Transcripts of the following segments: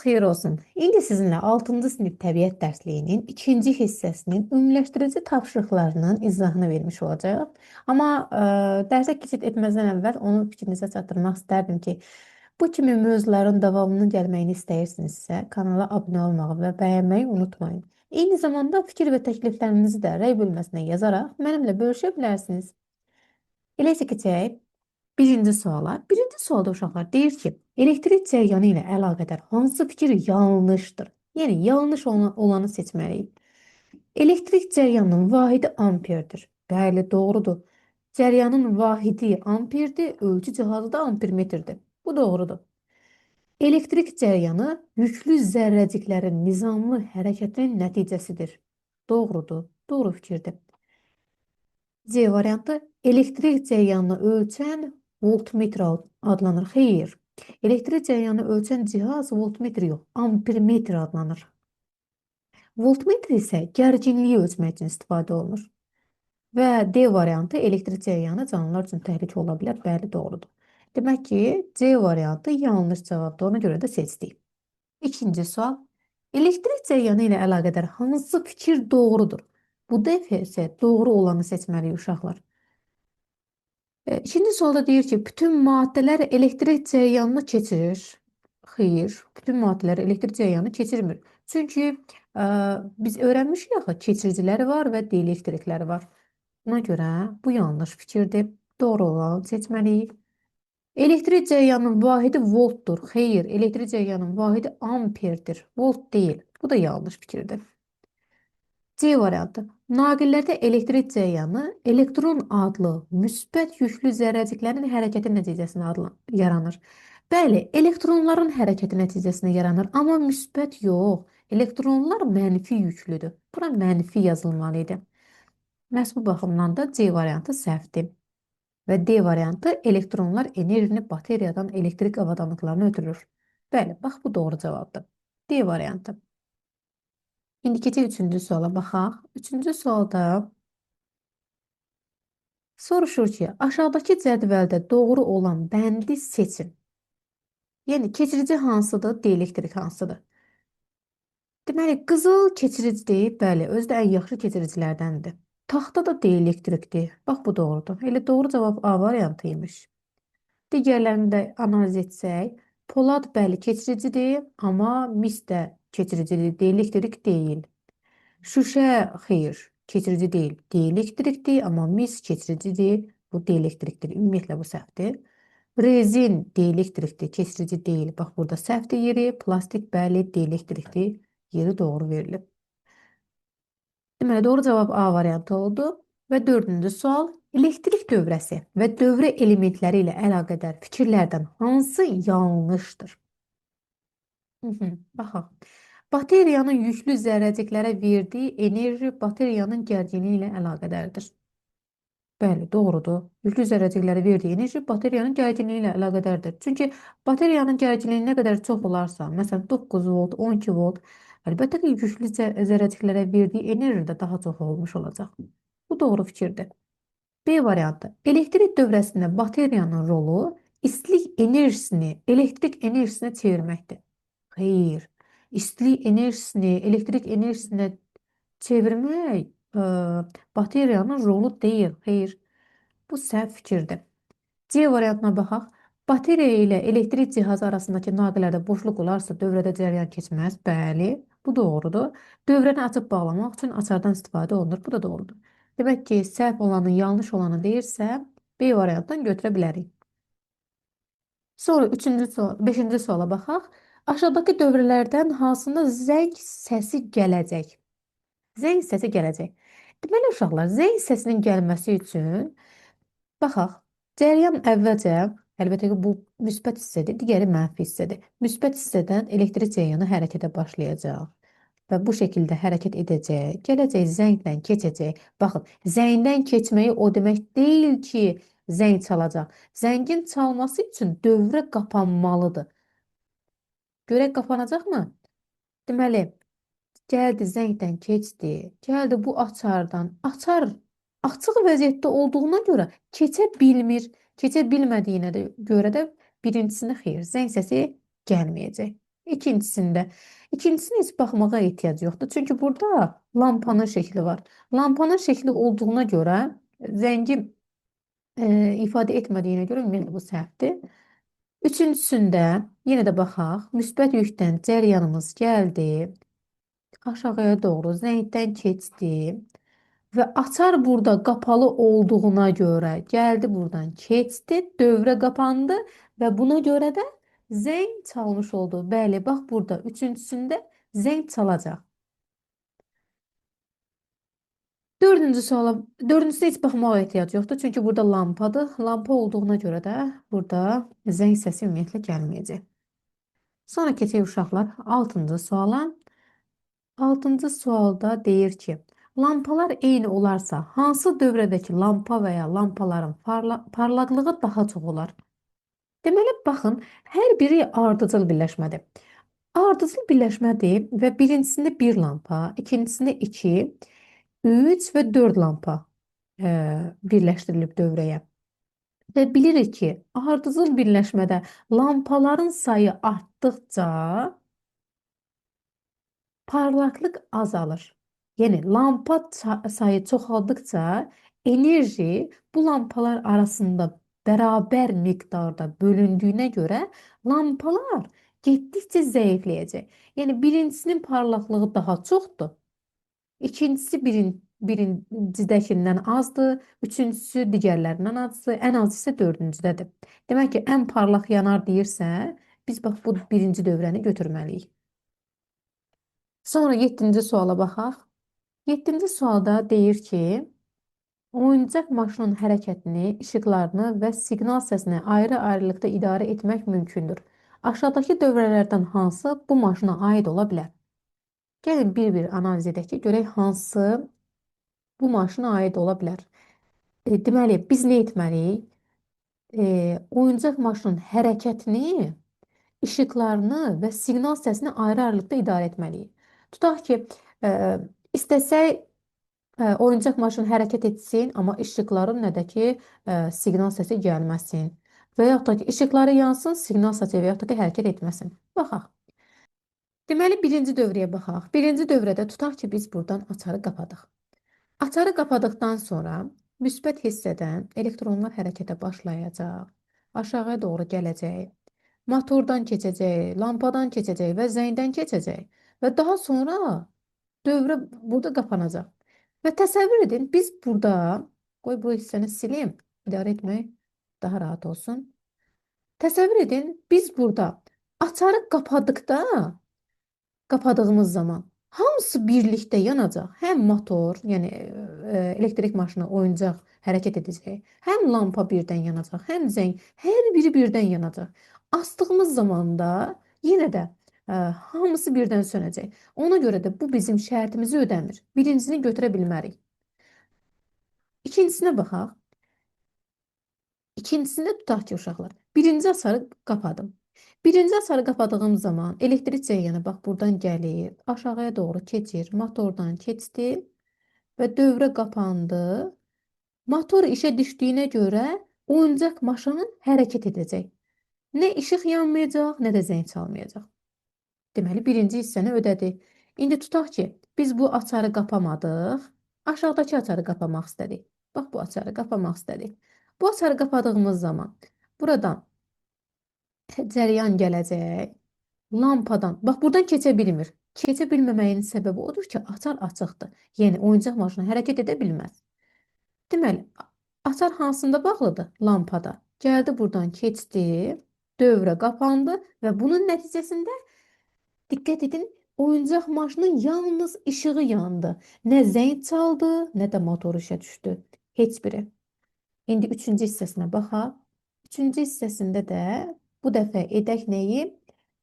xeyir olsun. İndi sizinlə 6-cı sinif təbiət dərsliyinin ikinci hissəsinin ümumiləşdirici tapşırıqlarının izahını vermiş olacaq. Amma dərsə keçid etməzdən əvvəl onu fikrinizə çatdırmaq istərdim ki, bu kimi mövzuların davamının gəlməyini istəyirsinizsə, kanala abunə olmağı və bəyənməyi unutmayın. Eyni zamanda fikir və təkliflərinizi də rəy bölməsinə yazaraq mənimlə bölüşə bilərsiniz. Elə isə keçək birinci suala. Birinci sualda uşaqlar deyir ki, elektrik cəryanı ilə əlaqədar hansı fikir yanlışdır? Yəni, yanlış olanı seçməliyik. Elektrik cəryanının vahidi amperdir. Bəli, doğrudur. Cəryanın vahidi amperdir, ölçü cihazı da ampermetrdir. Bu doğrudur. Elektrik cəryanı yüklü zərrəciklərin nizamlı hərəkətinin nəticəsidir. Doğrudur, doğru fikirdir. C variantı elektrik cəryanını ölçən voltmetr adlanır. Xeyr. Elektrik cəryanını ölçən cihaz voltmetr yox, ampermetr adlanır. Voltmetr isə gərginliyi ölçmək üçün istifadə olunur. Və D variantı elektrik cəryanı canlılar üçün təhlükə ola bilər. Bəli, doğrudur. Demək ki, C variantı yanlış cavabdır. Ona görə də seçdik. İkinci sual. Elektrik cəryanı ilə əlaqədar hansı fikir doğrudur? Bu dəfə isə doğru olanı seçməliyik uşaqlar. İkinci sualda deyir ki, bütün maddələr elektrik cəryanını keçirir. Xeyr, bütün maddələr elektrik cəryanını keçirmir. Çünki biz öyrənmişik axı, keçiriciləri var və dielektrikləri var. Buna görə bu yanlış fikirdir. Doğru olanı seçməliyik. Elektrik cəryanının vahidi voltdur. Xeyr, elektrik cəryanının vahidi amperdir. Volt deyil. Bu da yanlış fikirdir. C variantı. Naqillərdə elektrik cəryanı elektron adlı müsbət yüklü zərrəciklərin hərəkəti nəticəsində yaranır. Bəli, elektronların hərəkəti nəticəsində yaranır, amma müsbət yox. Elektronlar mənfi yüklüdür. Bura mənfi yazılmalı idi. Məhz bu baxımdan da C variantı səhvdir. Və D variantı elektronlar enerjini bateriyadan elektrik avadanlıqlarına ötürür. Bəli, bax bu doğru cavabdır. D variantı. İndi keçək üçüncü suala baxaq. Üçüncü sualda soruşur ki, aşağıdakı cədvəldə doğru olan bəndi seçin. Yəni, keçirici hansıdır, dielektrik hansıdır? Deməli, qızıl keçiricidir, bəli, özü də ən yaxşı keçiricilərdəndir. Taxta da dielektrikdir. Bax, bu doğrudur. Elə doğru cavab A variantıymış. Digərlərini də analiz etsək, polad bəli keçiricidir, amma mis də keçiricidir, dielektrik deyil. Şüşə xeyr, keçirici deyil, dielektrikdir, amma mis keçiricidir, bu dielektrikdir. Ümumiyyətlə bu səhvdir. Rezin dielektrikdir, keçirici deyil. Bax, burada səhvdir yeri, plastik bəli dielektrikdir, yeri doğru verilib. Deməli, doğru cavab A variantı oldu. Və dördüncü sual, elektrik dövrəsi və dövrə elementləri ilə əlaqədar fikirlərdən hansı yanlışdır? Baxaq. Bateriyanın yüklü zərrəciklərə verdiyi enerji bateriyanın gərginliyi ilə əlaqədardır. Bəli, doğrudur. Yüklü zərrəciklərə verdiyi enerji bateriyanın gərginliyi ilə əlaqədardır. Çünki bateriyanın gərginliyi nə qədər çox olarsa, məsələn 9 volt, 12 volt, əlbəttə ki, yüklü zərrəciklərə verdiyi enerji də daha çox olmuş olacaq. Bu doğru fikirdir. B variantı. Elektrik dövrəsində bateriyanın rolu istilik enerjisini elektrik enerjisinə çevirməkdir. Xeyr. İstilik enerjisini elektrik enerjisinə çevirmək bateriyanın rolu deyil. Xeyr. Bu səhv fikirdir. C variantına baxaq. Bateriya ilə elektrik cihazı arasındakı naqillərdə boşluq olarsa dövrədə cəryan keçməz. Bəli, bu doğrudur. Dövrəni açıb bağlamaq üçün açardan istifadə olunur. Bu da doğrudur. Demək ki, səhv olanı, yanlış olanı deyirsə, B variantdan götürə bilərik. Sonra 5-ci suala baxaq. Aşağıdakı dövrlərdən hansında zəng səsi gələcək? Zəng səsi gələcək. Deməli, uşaqlar, zəng səsinin gəlməsi üçün baxaq. Cəryan əvvəlcə, əlbəttə ki, bu müsbət hissədir, digəri mənfi hissədir. Müsbət hissədən elektrik cəryanı hərəkətə başlayacaq və bu şəkildə hərəkət edəcək, gələcək zənglə keçəcək. Baxın, zəngdən keçməyi o demək deyil ki, zəng çalacaq. Zəngin çalması üçün dövrə qapanmalıdır. Görək qapanacaqmı? Deməli, gəldi zəngdən keçdi, gəldi bu açardan. Açar açıq vəziyyətdə olduğuna görə keçə bilmir. Keçə bilmədiyinə görə də birincisini xeyr, zəng səsi gəlməyəcək. İkincisində. İkincisini heç baxmağa ehtiyac yoxdur. Çünki burada lampanın şəkli var. Lampanın şəkli olduğuna görə zəngi ifadə etmədiyinə görə ümumiyyətlə bu səhvdir. Üçüncüsündə yenə də baxaq. Müsbət yükdən cəryanımız gəldi. Aşağıya doğru zəngdən keçdi. Və açar burada qapalı olduğuna görə gəldi buradan keçdi, dövrə qapandı və buna görə də zəng çalmış oldu. Bəli, bax burada üçüncüsündə zəng çalacaq. Dördüncüsünə heç baxmağa ehtiyac yoxdur. Çünki burada lampadır. Lampa olduğuna görə də burada zəng səsi ümumiyyətlə gəlməyəcək. Sonra keçək uşaqlar 6-cı suala. 6-cı sualda deyir ki, lampalar eyni olarsa hansı dövrədəki lampa və ya lampaların parlaqlığı daha çox olar? Deməli, baxın, hər biri ardıcıl birləşmədir. Ardıcıl birləşmədir və birincisində bir lampa, ikincisində 2, 3 və 4 lampa birləşdirilib dövrəyə. Və bilirik ki, ardıcıl birləşmədə lampaların sayı artdıqca parlaqlıq azalır. Yəni lampa sayı çoxaldıqca enerji bu lampalar arasında bərabər miqdarda bölündüyünə görə lampalar getdikcə zəifləyəcək. Yəni birincisinin parlaqlığı daha çoxdur. İkincisi birincidəkindən azdır, üçüncüsü digərlərindən azdır, ən az isə dördüncüdədir. Demək ki, ən parlaq yanar deyirsə, biz bax bu birinci dövrəni götürməliyik. Sonra 7-ci suala baxaq. 7-ci sualda deyir ki, oyuncaq maşının hərəkətini, işıqlarını və siqnal səsini ayrı-ayrılıqda idarə etmək mümkündür. Aşağıdakı dövrələrdən hansı bu maşına aid ola bilər? Gəlin bir-bir analiz edək ki, görək hansı bu maşına aid ola bilər. Deməli, biz nə etməliyik? Oyuncaq maşının hərəkətini, işıqlarını və siqnal səsini ayrı-ayrılıqda idarə etməliyik. Tutaq ki, istəsək oyuncaq maşın hərəkət etsin, amma işıqların nə də ki, siqnal səsi gəlməsin. Və yaxud da ki, işıqları yansın, siqnal səsi və yaxud da ki, hərəkət etməsin. Baxaq. Deməli, birinci dövrəyə baxaq. Birinci dövrədə tutaq ki, biz buradan açarı qapadıq. Açarı qapadıqdan sonra müsbət hissədən elektronlar hərəkətə başlayacaq. Aşağıya doğru gələcək. Motordan keçəcək, lampadan keçəcək və zəngdən keçəcək. Və daha sonra dövrə burada qapanacaq. Və təsəvvür edin, biz burada, qoy bu hissəni silim, idarə etmək daha rahat olsun. Təsəvvür edin, biz burada açarı qapadığımız zaman hamısı birlikdə yanacaq. Həm motor, yəni elektrik maşını, oyuncaq hərəkət edəcək. Həm lampa birdən yanacaq, həm zəng, hər biri birdən yanacaq. Asdığımız zaman da yenə də hamısı birdən sönəcək. Ona görə də bu bizim şərtimizi ödəmir. Birincisini götürə bilmərik. İkincisinə baxaq. İkincisində tutaq ki, uşaqlar. Birinci açarı qapadım. Birinci açarı qapadığım zaman elektrik cəryanı bax buradan gəlir, aşağıya doğru keçir, motordan keçdi və dövrə qapandı. Motor işə düşdüyünə görə oyuncaq maşının hərəkət edəcək. Nə işıq yanmayacaq, nə də zəng çalmayacaq. Deməli, birinci hissəni ödədi. İndi tutaq ki, biz bu açarı qapamadıq, aşağıdakı açarı qapamaq istədik. Bax, bu açarı qapamaq istədik. Bu açarı qapadığımız zaman buradan cəryan gələcək. Lampadan, bax buradan keçə bilmir. Keçə bilməməyinin səbəbi odur ki, açar açıqdır. Yəni, oyuncaq maşını hərəkət edə bilməz. Deməli, açar hansında bağlıdır? Lampada. Gəldi buradan keçdi, dövrə qapandı və bunun nəticəsində diqqət edin, oyuncaq maşının yalnız işığı yandı. Nə zəng çaldı, nə də motor işə düşdü. Heç biri. İndi üçüncü hissəsinə baxaq. Üçüncü hissəsində də bu dəfə edək nəyi?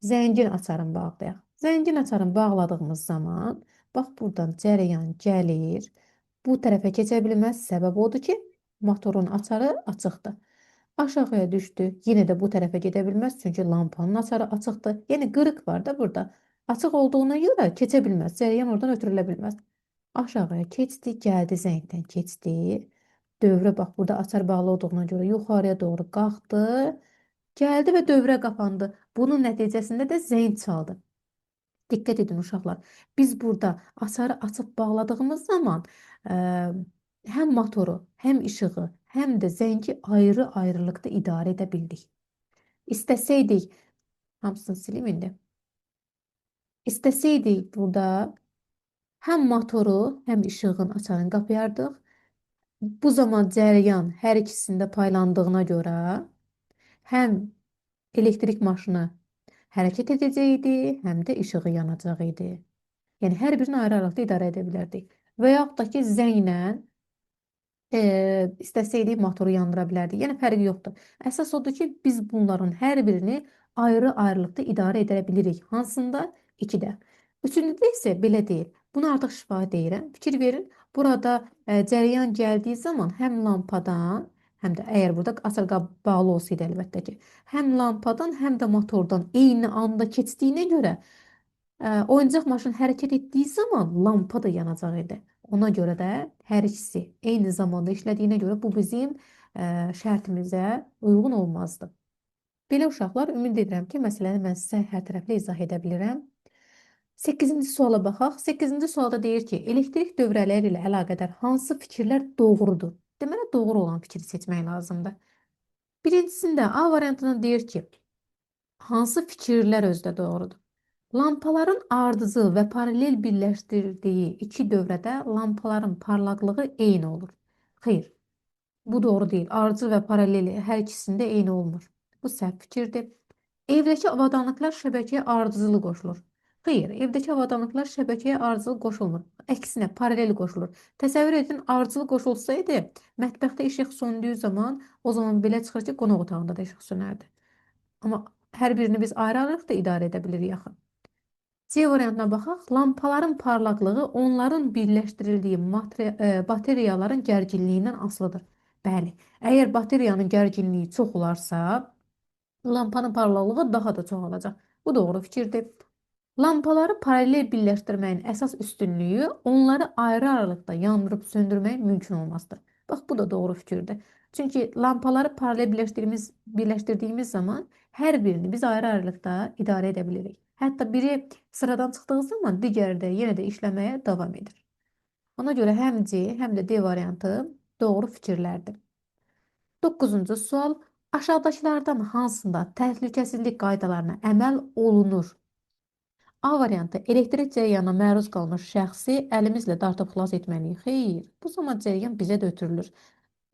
Zəngin açarın bağlayaq. Zəngin açarın bağladığımız zaman, bax buradan cərəyan gəlir. Bu tərəfə keçə bilməz. Səbəb odur ki, motorun açarı açıqdır. Aşağıya düşdü. Yenə də bu tərəfə gedə bilməz. Çünki lampanın açarı açıqdır. Yəni qırıq var da burada. Açıq olduğuna görə keçə bilməz. Cərəyan oradan ötürülə bilməz. Aşağıya keçdi, gəldi zəngdən keçdi. Dövrə bax burada açar bağlı olduğuna görə yuxarıya doğru qalxdı Gəldi və dövrə qapandı. Bunun nəticəsində də zəng çaldı. Diqqət edin uşaqlar. Biz burada açarı açıb bağladığımız zaman ə, həm motoru, həm işığı, həm də zəngi ayrı-ayrılıqda idarə edə bildik. İstəsəydik, hamısını silim indi. İstəsəydik burada həm motoru, həm işığın açarını qapayardıq. Bu zaman cərəyan hər ikisində paylandığına görə həm elektrik maşını hərəkət edəcəkdi, həm də işığı yanacaq idi. Yəni hər birini ayrı-ayrılıqda idarə edə bilərdik. Və yaxud da ki, zənglə istəsəydik motoru yandıra bilərdik. Yəni fərqi yoxdur. Əsas odur ki, biz bunların hər birini ayrı-ayrılıqda idarə edə bilirik. Hansında? 2-də. Üçüncüdə isə belə deyil. Bunu artıq şifahi deyirəm. Fikir verin. Burada cərəyan gəldiyi zaman həm lampadan, həm də əgər burada asırqa bağlı olsaydı əlbəttə ki, həm lampadan, həm də motordan eyni anda keçdiyinə görə oyuncaq maşın hərəkət etdiyi zaman lampa da yanacaq idi. Ona görə də hər ikisi eyni zamanda işlədiyinə görə bu bizim şərtimizə uyğun olmazdı. Belə uşaqlar, ümid edirəm ki, məsələni mən sizə hər tərəfli izah edə bilirəm. 8-ci suala baxaq. 8-ci sualda deyir ki, elektrik dövrələri ilə əlaqədar hansı fikirlər doğrudur? Deməli, doğru olan fikri seçmək lazımdır. Birincisində A variantında deyir ki, hansı fikirlər özdə doğrudur? Lampaların ardıcıl və paralel birləşdirdiyi iki dövrədə lampaların parlaqlığı eyni olur. Xeyr, bu doğru deyil. Ardıcıl və paralel hər ikisində eyni olmur. Bu səhv fikirdir. Evdəki avadanlıqlar şəbəkəyə ardıcılı qoşulur. Xeyr, evdəki avadanlıqlar şəbəkəyə ardıcılı qoşulmur. Əksinə, paralel qoşulur. Təsəvvür edin, ardıcılı qoşulsaydı, mətbəxdə işıq söndüyü zaman, o zaman belə çıxır ki, qonaq otağında da işıq sönərdi. Amma hər birini biz ayrı-ayrılıqda idarə edə bilirik axı. C variantına baxaq. Lampaların parlaqlığı onların birləşdirildiyi bateriyaların gərginliyindən asılıdır. Bəli, əgər bateriyanın gərginliyi çox olarsa, lampanın parlaqlığı daha da çoxalacaq. Bu doğru fikirdir. Lampaları paralel birləşdirməyin əsas üstünlüyü onları ayrı-ayrılıqda yandırıb söndürməyin mümkün olmasıdır. Bax, bu da doğru fikirdir. Çünki lampaları paralel birləşdirdiyimiz zaman hər birini biz ayrı-ayrılıqda idarə edə bilirik. Hətta biri sıradan çıxdığı zaman digəri də yenə də işləməyə davam edir. Ona görə həm C, həm də D variantı doğru fikirlərdir. 9-cu sual. Aşağıdakılardan hansında təhlükəsizlik qaydalarına əməl olunur? A variantı, elektrik cərəyana məruz qalmış şəxsi əlimizlə dartıb xilas etməliyik. Xeyr, bu zaman cərəyan bizə də ötürülür.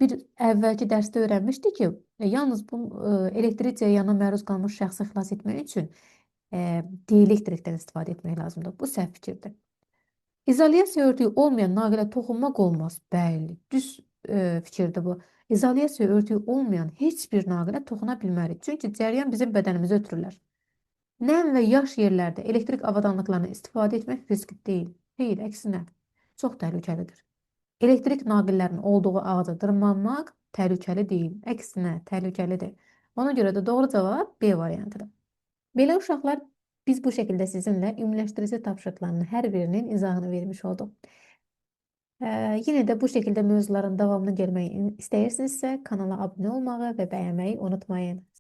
Bir əvvəlki dərsdə öyrənmişdik ki, yalnız bu elektrik cərəyana məruz qalmış şəxsi xilas etmək üçün dielektrikdən istifadə etmək lazımdır. Bu səhv fikirdir. İzolyasiya örtüyü olmayan naqilə toxunmaq olmaz. Bəli, düz fikirdir bu. İzolyasiya örtüyü olmayan heç bir naqilə toxuna bilmərik. Çünki cərəyan bizim bədənimizə ötürürlər. Nem və yaş yerlərdə elektrik avadanlıqlarını istifadə etmək riskli deyil. Xeyr, əksinə, çox təhlükəlidir. Elektrik naqillərinin olduğu ağaca dırmanmaq təhlükəli deyil. Əksinə, təhlükəlidir. Ona görə də doğru cavab B variantıdır. Belə uşaqlar, biz bu şəkildə sizinlə ümumiləşdirici tapşırıqlarının hər birinin izahını vermiş olduq. Yenə də bu şəkildə mövzuların davamını görməyi istəyirsinizsə, kanala abunə olmağı və bəyənməyi unutmayın.